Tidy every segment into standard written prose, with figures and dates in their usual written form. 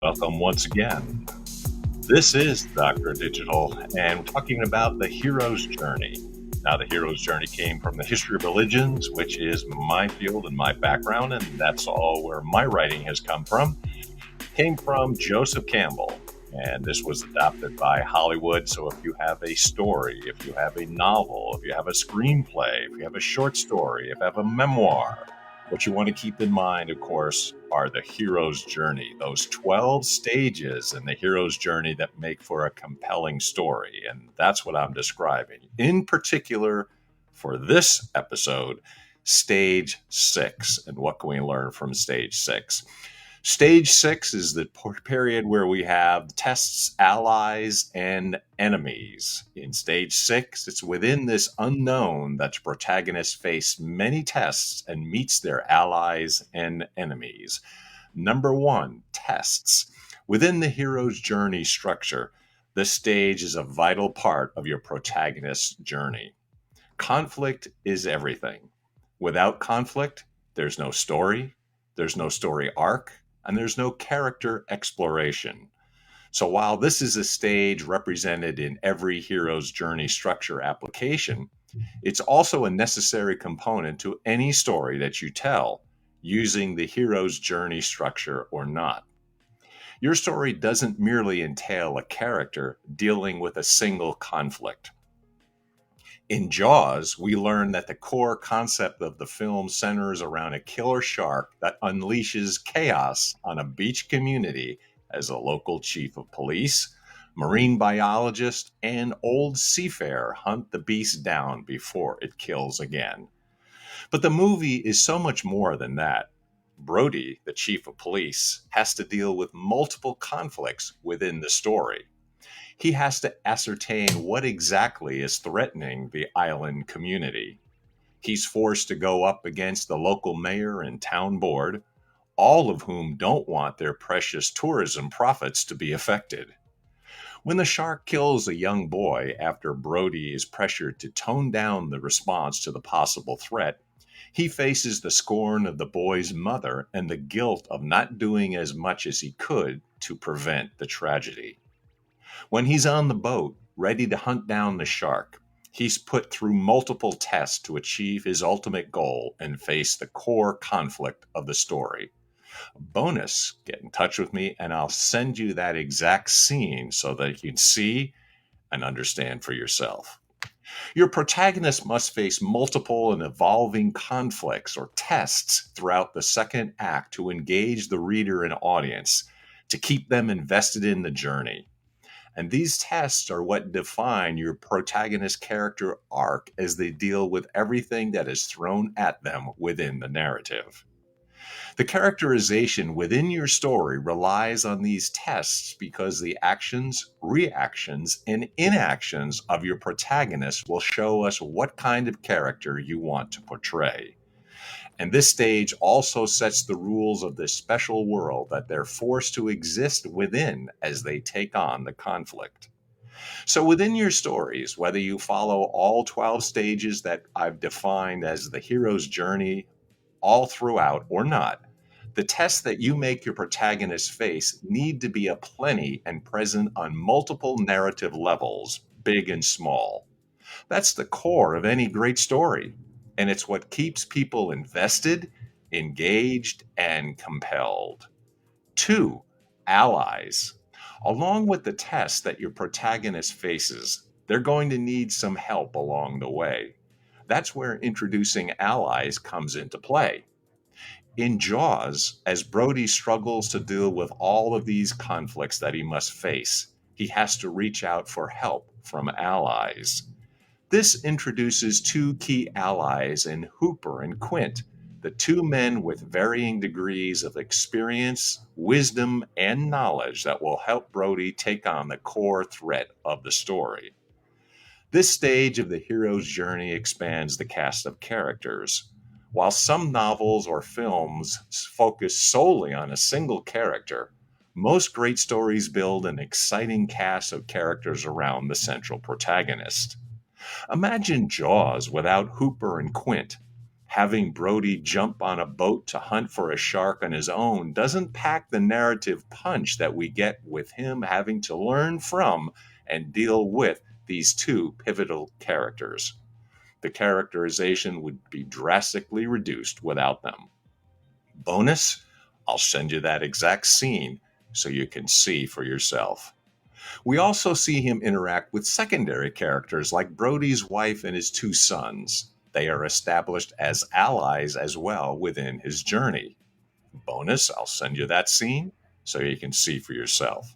Welcome once again. This is Dr. Digital, and we're talking about the hero's journey. Now, the hero's journey came from the history of religions, which is my field and my background, and that's all where my writing has come from. Came from Joseph Campbell, and this was adopted by Hollywood. So if you have a story, if you have a novel, if you have a screenplay, if you have a short story, if you have a memoir, what you want to keep in mind, of course, are the hero's journey, those 12 stages in the hero's journey that make for a compelling story. And that's what I'm describing. In particular, for this episode, stage 6. And what can we learn from stage 6? Stage 6 is the period where we have tests, allies, and enemies. In stage 6, it's within this unknown that the protagonists face many tests and meets their allies and enemies. Number 1, tests. Within the hero's journey structure, this stage is a vital part of your protagonist's journey. Conflict is everything. Without conflict, there's no story, there's no story arc, and there's no character exploration. So while this is a stage represented in every hero's journey structure application, it's also a necessary component to any story that you tell, using the hero's journey structure or not. Your story doesn't merely entail a character dealing with a single conflict. In Jaws, we learn that the core concept of the film centers around a killer shark that unleashes chaos on a beach community as a local chief of police, marine biologist, and old seafarer hunt the beast down before it kills again. But the movie is so much more than that. Brody, the chief of police, has to deal with multiple conflicts within the story. He has to ascertain what exactly is threatening the island community. He's forced to go up against the local mayor and town board, all of whom don't want their precious tourism profits to be affected. When the shark kills a young boy after Brody is pressured to tone down the response to the possible threat, he faces the scorn of the boy's mother and the guilt of not doing as much as he could to prevent the tragedy. When he's on the boat, ready to hunt down the shark, he's put through multiple tests to achieve his ultimate goal and face the core conflict of the story. Bonus, get in touch with me and I'll send you that exact scene so that you can see and understand for yourself. Your protagonist must face multiple and evolving conflicts or tests throughout the second act to engage the reader and audience, to keep them invested in the journey. And these tests are what define your protagonist character arc as they deal with everything that is thrown at them within the narrative. The characterization within your story relies on these tests because the actions, reactions, and inactions of your protagonist will show us what kind of character you want to portray. And this stage also sets the rules of this special world that they're forced to exist within as they take on the conflict. So within your stories, whether you follow all 12 stages that I've defined as the hero's journey all throughout or not, the tests that you make your protagonist face need to be aplenty and present on multiple narrative levels, big and small. That's the core of any great story, and it's what keeps people invested, engaged, and compelled. 2, allies. Along with the test that your protagonist faces, they're going to need some help along the way. That's where introducing allies comes into play. In Jaws, as Brody struggles to deal with all of these conflicts that he must face, he has to reach out for help from allies. This introduces 2 key allies in Hooper and Quint, the 2 men with varying degrees of experience, wisdom, and knowledge that will help Brody take on the core threat of the story. This stage of the hero's journey expands the cast of characters. While some novels or films focus solely on a single character, most great stories build an exciting cast of characters around the central protagonist. Imagine Jaws without Hooper and Quint. Having Brody jump on a boat to hunt for a shark on his own doesn't pack the narrative punch that we get with him having to learn from and deal with these two pivotal characters. The characterization would be drastically reduced without them. Bonus, I'll send you that exact scene so you can see for yourself. We also see him interact with secondary characters like Brody's wife and his two sons. They are established as allies as well within his journey. Bonus, I'll send you that scene so you can see for yourself.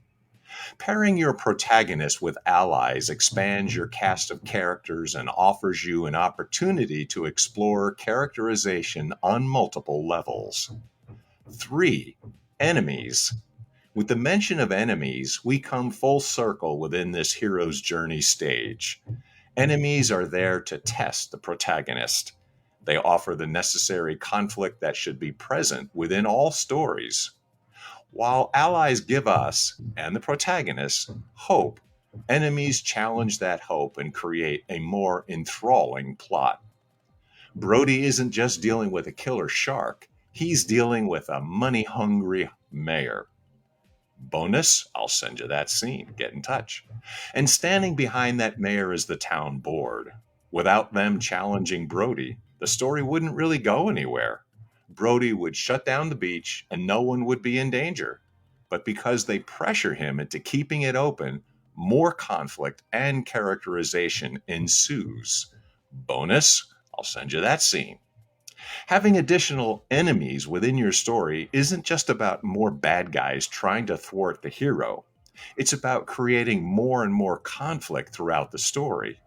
Pairing your protagonist with allies expands your cast of characters and offers you an opportunity to explore characterization on multiple levels. 3. Enemies. With the mention of enemies, we come full circle within this hero's journey stage. Enemies are there to test the protagonist. They offer the necessary conflict that should be present within all stories. While allies give us, and the protagonist, hope, enemies challenge that hope and create a more enthralling plot. Brody isn't just dealing with a killer shark, he's dealing with a money-hungry mayor. Bonus, I'll send you that scene. Get in touch. And standing behind that mayor is the town board. Without them challenging Brody, the story wouldn't really go anywhere. Brody would shut down the beach and no one would be in danger. But because they pressure him into keeping it open, more conflict and characterization ensues. Bonus, I'll send you that scene. Having additional enemies within your story isn't just about more bad guys trying to thwart the hero. It's about creating more and more conflict throughout the story.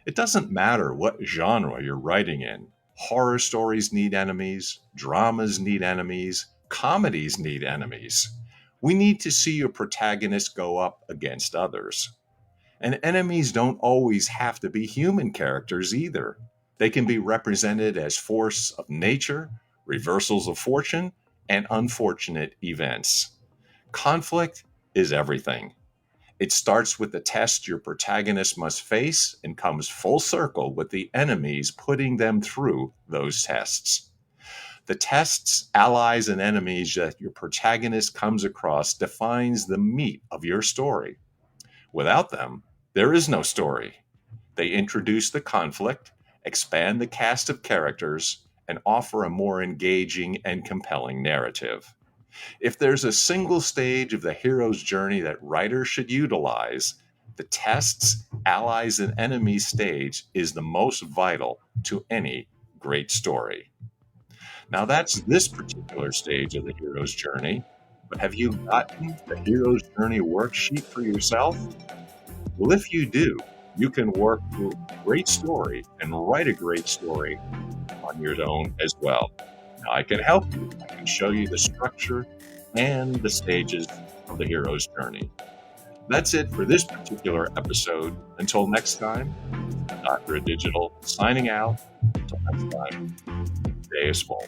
It doesn't matter what genre you're writing in. Horror stories need enemies, dramas need enemies, comedies need enemies. We need to see your protagonist go up against others. And enemies don't always have to be human characters either. They can be represented as force of nature, reversals of fortune, and unfortunate events. Conflict is everything. It starts with the test your protagonist must face and comes full circle with the enemies putting them through those tests. The tests, allies, and enemies that your protagonist comes across defines the meat of your story. Without them, there is no story. They introduce the conflict, expand the cast of characters, and offer a more engaging and compelling narrative. If there's a single stage of the hero's journey that writers should utilize, the tests, allies, and enemies stage is the most vital to any great story. Now, that's this particular stage of the hero's journey, but have you gotten the hero's journey worksheet for yourself? Well, if you do, you can work through a great story and write a great story on your own as well. Now, I can help you. I can show you the structure and the stages of the hero's journey. That's it for this particular episode. Until next time, Dr. Digital signing out. Until next time, stay small.